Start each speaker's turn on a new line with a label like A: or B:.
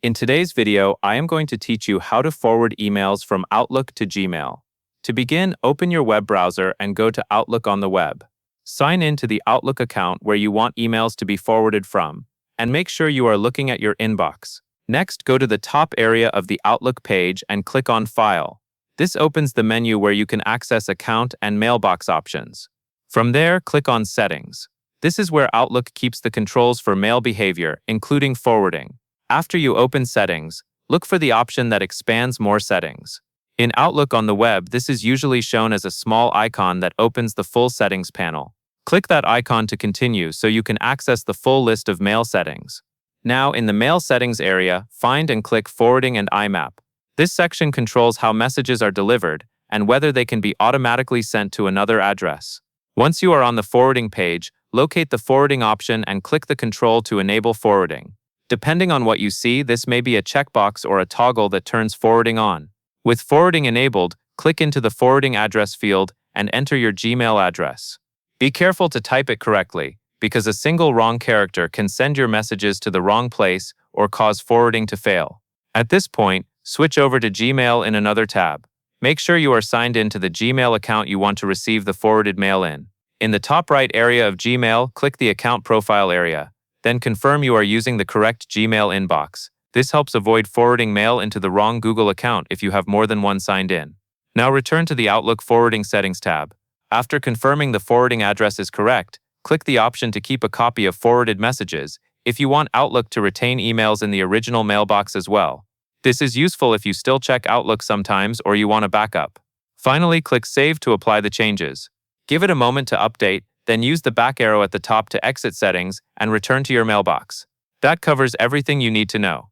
A: In today's video, I am going to teach you how to forward emails from Outlook to Gmail. To begin, open your web browser and go to Outlook on the web. Sign in to the Outlook account where you want emails to be forwarded from, and make sure you are looking at your inbox. Next, go to the top area of the Outlook page and click on File. This opens the menu where you can access account and mailbox options. From there, click on Settings. This is where Outlook keeps the controls for mail behavior, including forwarding. After you open Settings, look for the option that expands more settings. In Outlook on the web, this is usually shown as a small icon that opens the full settings panel. Click that icon to continue so you can access the full list of mail settings. Now, in the Mail Settings area, find and click Forwarding and IMAP. This section controls how messages are delivered and whether they can be automatically sent to another address. Once you are on the forwarding page, locate the forwarding option and click the control to enable forwarding. Depending on what you see, this may be a checkbox or a toggle that turns forwarding on. With forwarding enabled, click into the forwarding address field and enter your Gmail address. Be careful to type it correctly, because a single wrong character can send your messages to the wrong place or cause forwarding to fail. At this point, switch over to Gmail in another tab. Make sure you are signed in to the Gmail account you want to receive the forwarded mail in. In the top right area of Gmail, click the Account Profile area. Then confirm you are using the correct Gmail inbox. This helps avoid forwarding mail into the wrong Google account if you have more than one signed in. Now return to the Outlook Forwarding Settings tab. After confirming the forwarding address is correct, click the option to keep a copy of forwarded messages if you want Outlook to retain emails in the original mailbox as well. This is useful if you still check Outlook sometimes or you want a backup. Finally, click Save to apply the changes. Give it a moment to update, then use the back arrow at the top to exit settings and return to your mailbox. That covers everything you need to know.